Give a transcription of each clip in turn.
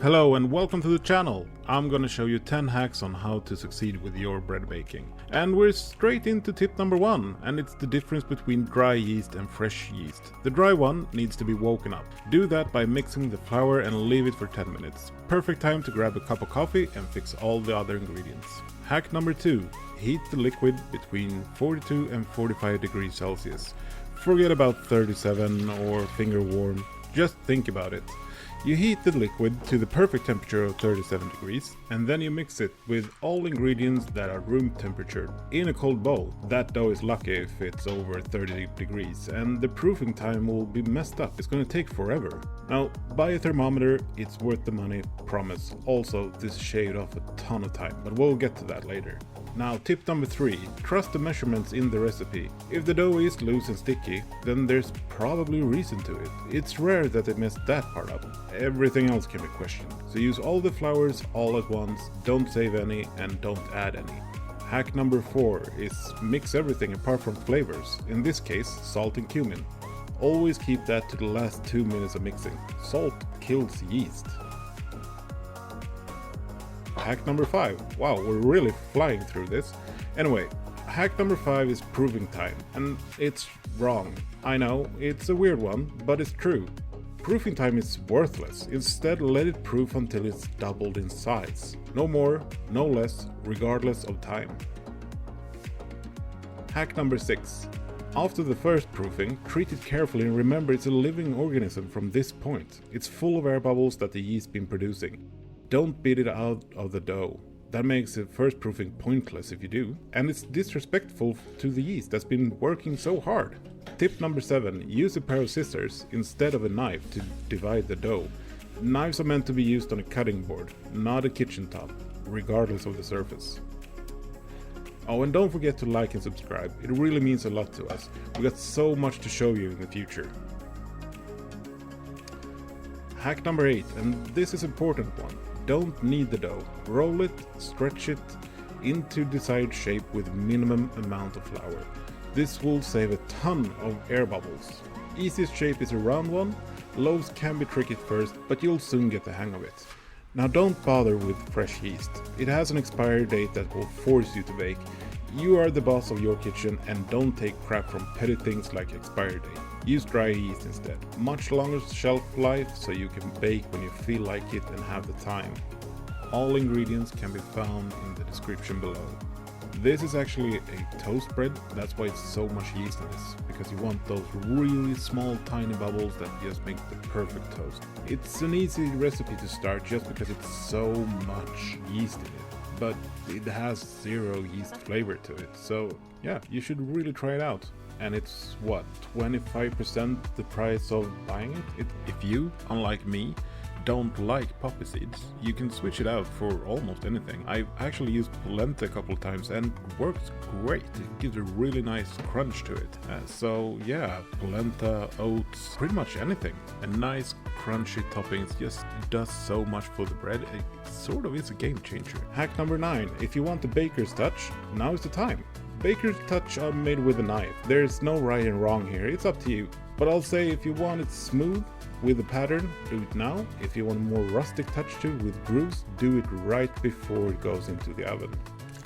Hello and welcome to the channel. I'm gonna show you 10 hacks on how to succeed with your bread baking. And we're straight into tip number 1, and it's the difference between dry yeast and fresh yeast. The dry one needs to be woken up. Do that by mixing the flour and leave it for 10 minutes. Perfect time to grab a cup of coffee and fix all the other ingredients. Hack number 2. Heat the liquid between 42 and 45 degrees Celsius. Forget about 37 or finger warm, just think about it. You heat the liquid to the perfect temperature of 37 degrees, and then you mix it with all ingredients that are room temperature in a cold bowl. That dough is lucky if it's over 30 degrees, and the proofing time will be messed up. It's going to take forever. Now, buy a thermometer, it's worth the money, promise. Also, this shaved off a ton of time, but we'll get to that later. Now, tip number 3, trust the measurements in the recipe. If the dough is loose and sticky, then there's probably a reason to it. It's rare that they messed that part up. Everything else can be questioned. So use all the flours all at once, don't save any, and don't add any. Hack number 4 is mix everything apart from flavors, in this case salt and cumin. Always keep that to the last 2 minutes of mixing. Salt kills yeast. Hack number 5. Wow, we're really flying through this. Anyway, hack number 5 is proving time, and it's wrong. I know, it's a weird one, but it's true. Proofing time is worthless. Instead, let it proof until it's doubled in size. No more, no less, regardless of time. Hack number 6. After the first proofing, treat it carefully and remember it's a living organism from this point. It's full of air bubbles that the yeast been producing. Don't beat it out of the dough. That makes the first proofing pointless if you do, and it's disrespectful to the yeast that's been working so hard. Tip number 7. Use a pair of scissors instead of a knife to divide the dough. Knives are meant to be used on a cutting board, not a kitchen top, regardless of the surface. Oh, and don't forget to like and subscribe. It really means a lot to us. We got so much to show you in the future. Hack number 8, and this is an important one. Don't knead the dough. Roll it, stretch it into desired shape with minimum amount of flour. This will save a ton of air bubbles. Easiest shape is a round one. Loaves can be tricky at first, but you'll soon get the hang of it. Now don't bother with fresh yeast. It has an expiry date that will force you to bake. You are the boss of your kitchen, and don't take crap from petty things like expiry date. Use dry yeast instead. Much longer shelf life, so you can bake when you feel like it and have the time. All ingredients can be found in the description below. This is actually a toast bread, that's why it's so much yeast in this, because you want those really small tiny bubbles that just make the perfect toast. It's an easy recipe to start just because it's so much yeast in it, but it has zero yeast flavor to it, so yeah, you should really try it out. And it's what, 25% the price of buying it? If you, unlike me, don't like poppy seeds, you can switch it out for almost anything. I've actually used polenta a couple of times and it works great. It gives a really nice crunch to it. So yeah, polenta, oats, pretty much anything. A nice crunchy toppings just does so much for the bread. It sort of is a game changer. Hack number 9. If you want the baker's touch, now is the time. Baker's touch are made with a knife. There's no right and wrong here, it's up to you. But I'll say if you want it smooth with a pattern, do it now. If you want a more rustic touch to with grooves, do it right before it goes into the oven.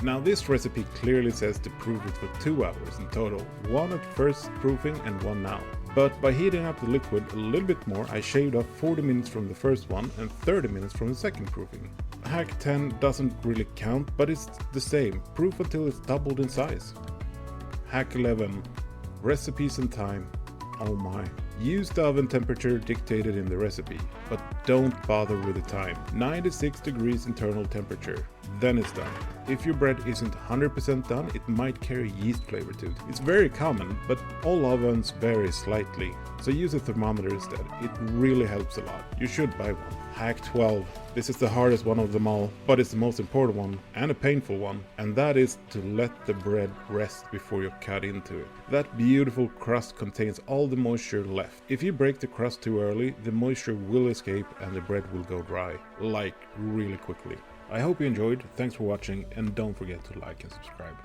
Now this recipe clearly says to proof it for 2 hours in total, 1 at first proofing and 1 now. But by heating up the liquid a little bit more, I shaved off 40 minutes from the first one and 30 minutes from the second proofing. Hack 10 doesn't really count, but it's the same. Proof until it's doubled in size. Hack 11. Recipes and time. Oh my. Use the oven temperature dictated in the recipe, but don't bother with the time. 96 degrees internal temperature. Then it's done. If your bread isn't 100% done, it might carry yeast flavor to it. It's very common, but all ovens vary slightly, so use a thermometer instead. It really helps a lot. You should buy one. Hack 12. This is the hardest one of them all, but it's the most important one and a painful one, and that is to let the bread rest before you cut into it. That beautiful crust contains all the moisture left. If you break the crust too early, the moisture will escape and the bread will go dry, like really quickly. I hope you enjoyed, thanks for watching, and don't forget to like and subscribe.